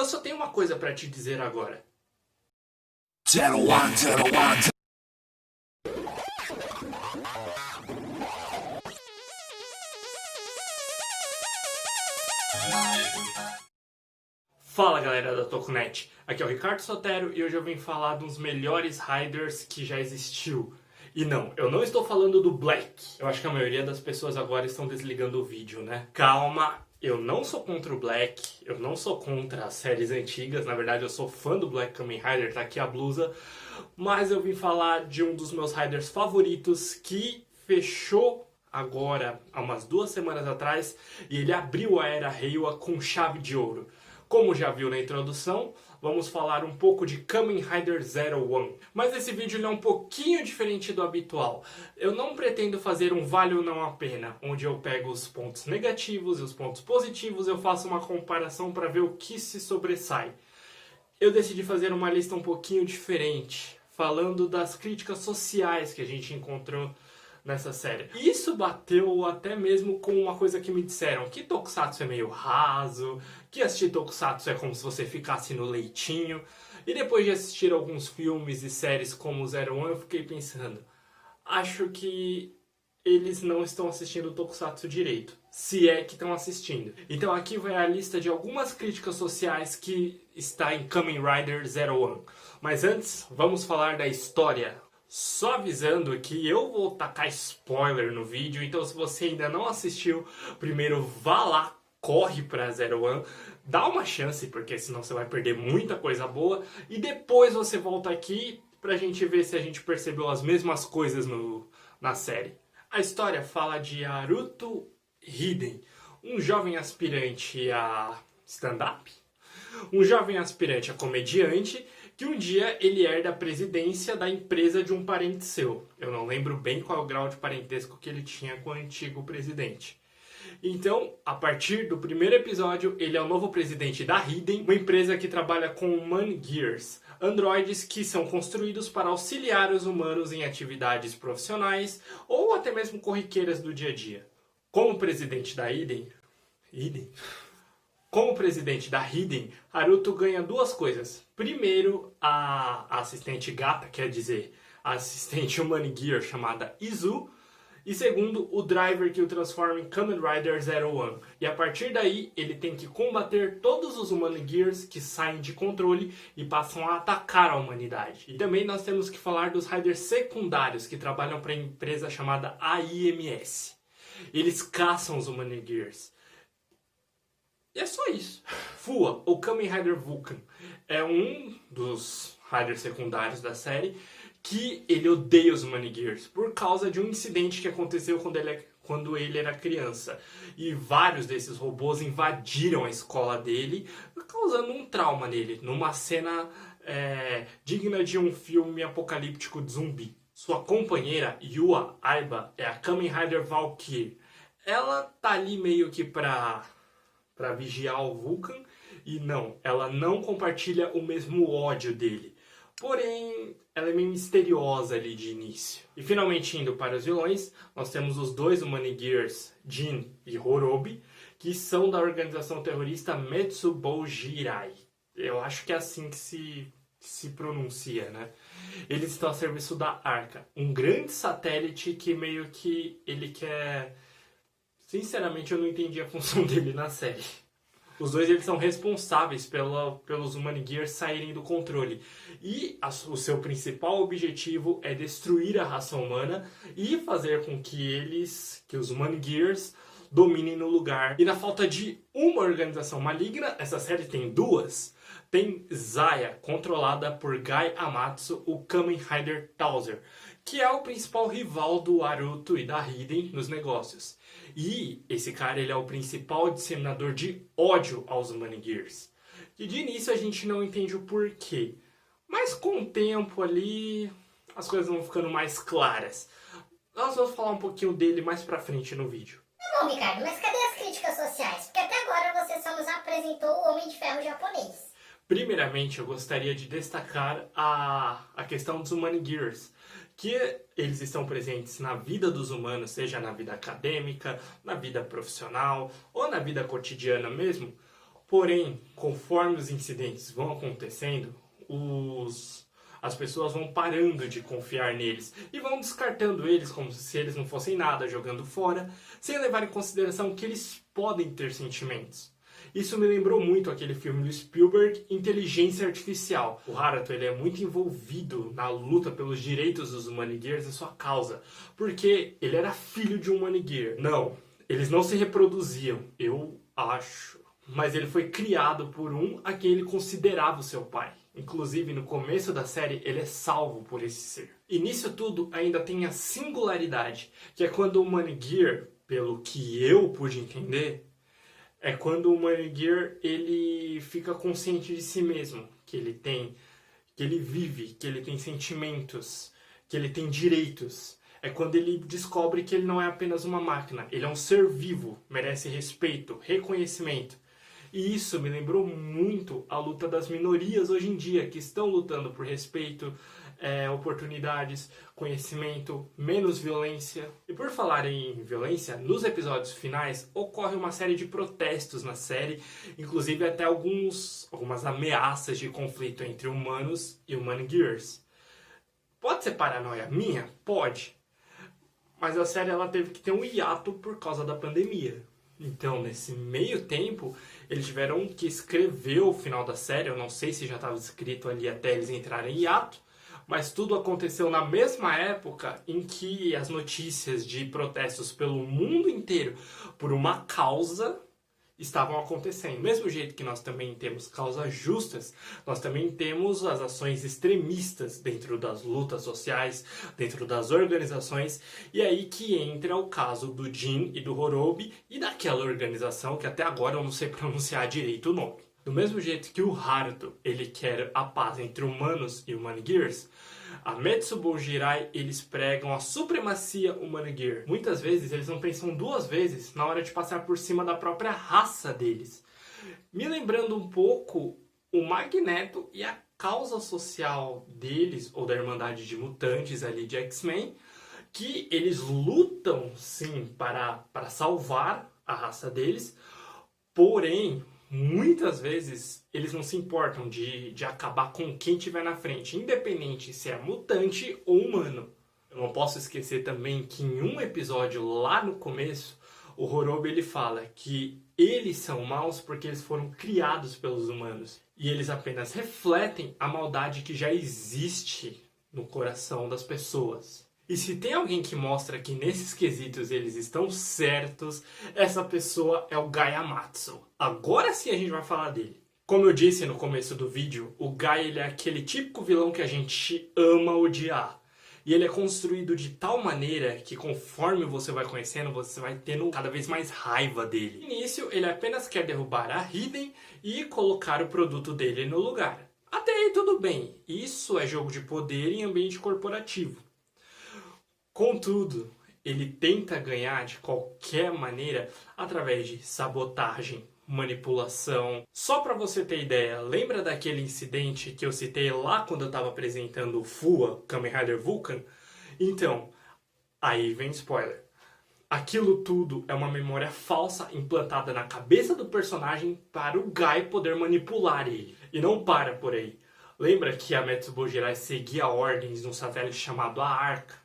eu só tenho uma coisa pra te dizer agora. Zero one, zero one. Fala galera da Tokunet, aqui é o Ricardo Sotero e hoje eu vim falar dos melhores Riders que já existiu. E não, eu não estou falando do Black. Eu acho que a maioria das pessoas agora estão desligando o vídeo, né? Calma, eu não sou contra o Black, eu não sou contra as séries antigas. Na verdade eu sou fã do Black Kamen Rider, tá aqui a blusa. Mas eu vim falar de um dos meus Riders favoritos que fechou agora, há umas 2 semanas atrás, e ele abriu a Era Reiwa com chave de ouro. Como já viu na introdução, vamos falar um pouco de Kamen Rider Zero One. Mas esse vídeo ele é um pouquinho diferente do habitual. Eu não pretendo fazer um vale ou não a pena, onde eu pego os pontos negativos e os pontos positivos, eu faço uma comparação para ver o que se sobressai. Eu decidi fazer uma lista um pouquinho diferente, falando das críticas sociais que a gente encontrou nessa série. Isso bateu até mesmo com uma coisa que me disseram, que Tokusatsu é meio raso, que assistir Tokusatsu é como se você ficasse no leitinho. E depois de assistir alguns filmes e séries como Zero One, eu fiquei pensando, acho que eles não estão assistindo Tokusatsu direito, se é que estão assistindo. Então aqui vai a lista de algumas críticas sociais que está em Kamen Rider Zero One. Mas antes, vamos falar da história. Só avisando que eu vou tacar spoiler no vídeo, então se você ainda não assistiu, primeiro vá lá, corre pra Zero One, dá uma chance, porque senão você vai perder muita coisa boa, e depois você volta aqui pra gente ver se a gente percebeu as mesmas coisas na série. A história fala de Haruto Hiden, um jovem aspirante a stand-up, um jovem aspirante a comediante, que um dia ele herda a presidência da empresa de um parente seu. Eu não lembro bem qual é o grau de parentesco que ele tinha com o antigo presidente. Então, a partir do primeiro episódio, ele é o novo presidente da Hiden, uma empresa que trabalha com Human Gears, androides que são construídos para auxiliar os humanos em atividades profissionais ou até mesmo corriqueiras do dia a dia. Como presidente da Hiden... Como presidente da Hiden, Haruto ganha 2 coisas. Primeiro, a assistente gata, quer dizer, a assistente Human Gear chamada Izu. E segundo, o driver que o transforma em Kamen Rider Zero One. E a partir daí, ele tem que combater todos os Human Gears que saem de controle e passam a atacar a humanidade. E também nós temos que falar dos Riders secundários que trabalham para a empresa chamada AIMS. Eles caçam os Human Gears. E é só isso. Fua, o Kamen Rider Vulcan, é um dos Riders secundários da série que ele odeia os Human Gears por causa de um incidente que aconteceu quando ele era criança. E vários desses robôs invadiram a escola dele, causando um trauma nele, numa cena digna de um filme apocalíptico de zumbi. Sua companheira, Yua Aiba, é a Kamen Rider Valkyrie. Ela tá ali meio que para vigiar o Vulcan, e não, ela não compartilha o mesmo ódio dele. Porém, ela é meio misteriosa ali de início. E finalmente indo para os vilões, nós temos os 2 Human Gears, Jin e Horobi, que são da organização terrorista Metsubojirai. Eu acho que é assim que se pronuncia, né? Eles estão a serviço da Arca, um grande satélite que meio que ele quer... Sinceramente, eu não entendi a função dele na série. Os 2 eles são responsáveis pelos Human Gears saírem do controle. E o seu principal objetivo é destruir a raça humana e fazer com que os Human Gears dominem no lugar. E na falta de uma organização maligna, essa série tem 2. Tem Zaya, controlada por Gai Amatsu, o Kamen Rider Towser, que é o principal rival do Haruto e da Hiden nos negócios. E esse cara ele é o principal disseminador de ódio aos Human Gears. E de início a gente não entende o porquê. Mas com o tempo ali, as coisas vão ficando mais claras. Nós vamos falar um pouquinho dele mais pra frente no vídeo. Tá bom, Ricardo, mas cadê as críticas sociais? Porque até agora você só nos apresentou o Homem de Ferro japonês. Primeiramente, eu gostaria de destacar a questão dos Human Gears, que eles estão presentes na vida dos humanos, seja na vida acadêmica, na vida profissional ou na vida cotidiana mesmo, Porém, conforme os incidentes vão acontecendo, as pessoas vão parando de confiar neles e vão descartando eles como se eles não fossem nada, jogando fora, sem levar em consideração que eles podem ter sentimentos. Isso me lembrou muito aquele filme do Spielberg, Inteligência Artificial. O Haruto ele é muito envolvido na luta pelos direitos dos Humangears e sua causa, porque ele era filho de um Humangear. Não, eles não se reproduziam, eu acho. Mas ele foi criado por um a quem ele considerava o seu pai. Inclusive, no começo da série, ele é salvo por esse ser. E nisso tudo ainda tem a singularidade, que é quando o Humangear, pelo que eu pude entender, é quando o Humangear ele fica consciente de si mesmo, que ele vive, que ele tem sentimentos, que ele tem direitos. É quando ele descobre que ele não é apenas uma máquina, ele é um ser vivo, merece respeito, reconhecimento. E isso me lembrou muito a luta das minorias hoje em dia, que estão lutando por respeito, oportunidades, conhecimento, menos violência. E por falar em violência, nos episódios finais ocorre uma série de protestos na série, inclusive até algumas ameaças de conflito entre humanos e Humangears. Pode ser paranoia minha? Pode. Mas a série ela teve que ter um hiato por causa da pandemia. Então, nesse meio tempo, eles tiveram que escrever o final da série. Eu não sei se já estava escrito ali até eles entrarem em hiato, mas tudo aconteceu na mesma época em que as notícias de protestos pelo mundo inteiro por uma causa estavam acontecendo. Do mesmo jeito que nós também temos causas justas, nós também temos as ações extremistas dentro das lutas sociais, dentro das organizações, e é aí que entra o caso do Jin e do Horobi e daquela organização que até agora eu não sei pronunciar direito o nome. Do mesmo jeito que o Haruto ele quer a paz entre humanos e Humangears, a Metsubo Jirai eles pregam a supremacia Humangear. Muitas vezes eles não pensam duas vezes na hora de passar por cima da própria raça deles. Me lembrando um pouco o Magneto e a causa social deles, ou da Irmandade de Mutantes ali de X-Men, que eles lutam sim para salvar a raça deles, porém muitas vezes eles não se importam de acabar com quem tiver na frente, independente se é mutante ou humano. Eu não posso esquecer também que em um episódio lá no começo, o Horobi ele fala que eles são maus porque eles foram criados pelos humanos. E eles apenas refletem a maldade que já existe no coração das pessoas. E se tem alguém que mostra que nesses quesitos eles estão certos, essa pessoa é o Guy Amatsu. Agora sim a gente vai falar dele. Como eu disse no começo do vídeo, o Guy ele é aquele típico vilão que a gente ama odiar. E ele é construído de tal maneira que conforme você vai conhecendo, você vai tendo cada vez mais raiva dele. No início, ele apenas quer derrubar a Hiden e colocar o produto dele no lugar. Até aí tudo bem, isso é jogo de poder em ambiente corporativo. Contudo, ele tenta ganhar de qualquer maneira através de sabotagem, manipulação. Só para você ter ideia, lembra daquele incidente que eu citei lá quando eu estava apresentando o FUA, Kamen Rider Vulcan? Então, aí vem spoiler. Aquilo tudo é uma memória falsa implantada na cabeça do personagem para o Guy poder manipular ele. E não para por aí. Lembra que a Metsubo Jirai seguia ordens num satélite chamado a Arca?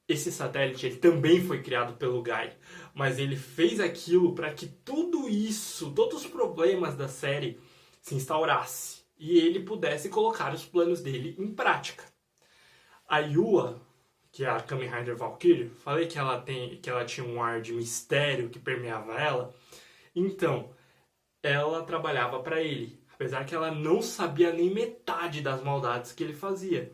Esse satélite ele também foi criado pelo Guy, mas ele fez aquilo para que tudo isso, todos os problemas da série se instaurasse e ele pudesse colocar os planos dele em prática. A Yua, que é a Kamen Rider Valkyrie, falei que ela tinha um ar de mistério que permeava ela, então ela trabalhava para ele, apesar que ela não sabia nem metade das maldades que ele fazia.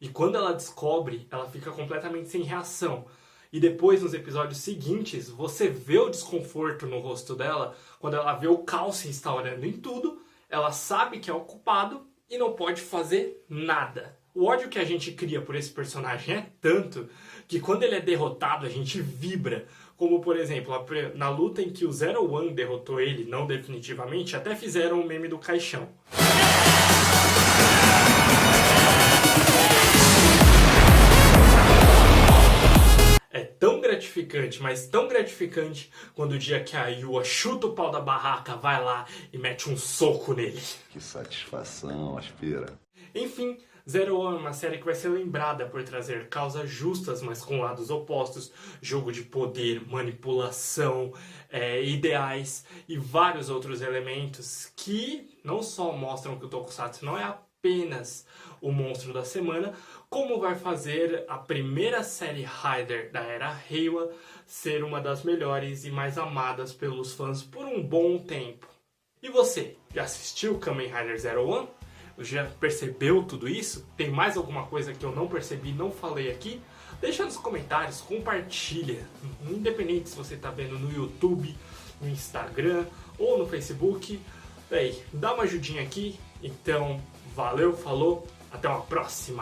E quando ela descobre, ela fica completamente sem reação. E depois, nos episódios seguintes, você vê o desconforto no rosto dela, quando ela vê o caos se instaurando em tudo, ela sabe que é o culpado e não pode fazer nada. O ódio que a gente cria por esse personagem é tanto que quando ele é derrotado, a gente vibra. Como, por exemplo, na luta em que o Zero One derrotou ele, não definitivamente, até fizeram o meme do caixão. gratificante, mas tão gratificante quando o dia que a Yua chuta o pau da barraca, vai lá e mete um soco nele. Que satisfação, aspira. Enfim, Zero One é uma série que vai ser lembrada por trazer causas justas, mas com lados opostos, jogo de poder, manipulação, ideais e vários outros elementos que não só mostram que o Tokusatsu não é apenas o monstro da semana, como vai fazer a primeira série Rider da era Reiwa ser uma das melhores e mais amadas pelos fãs por um bom tempo. E você, já assistiu Kamen Rider Zero One? Já percebeu tudo isso? Tem mais alguma coisa que eu não percebi, não falei aqui? Deixa nos comentários, compartilha. Independente se você está vendo no YouTube, no Instagram ou no Facebook. Daí, dá uma ajudinha aqui. Então, valeu, falou, até uma próxima!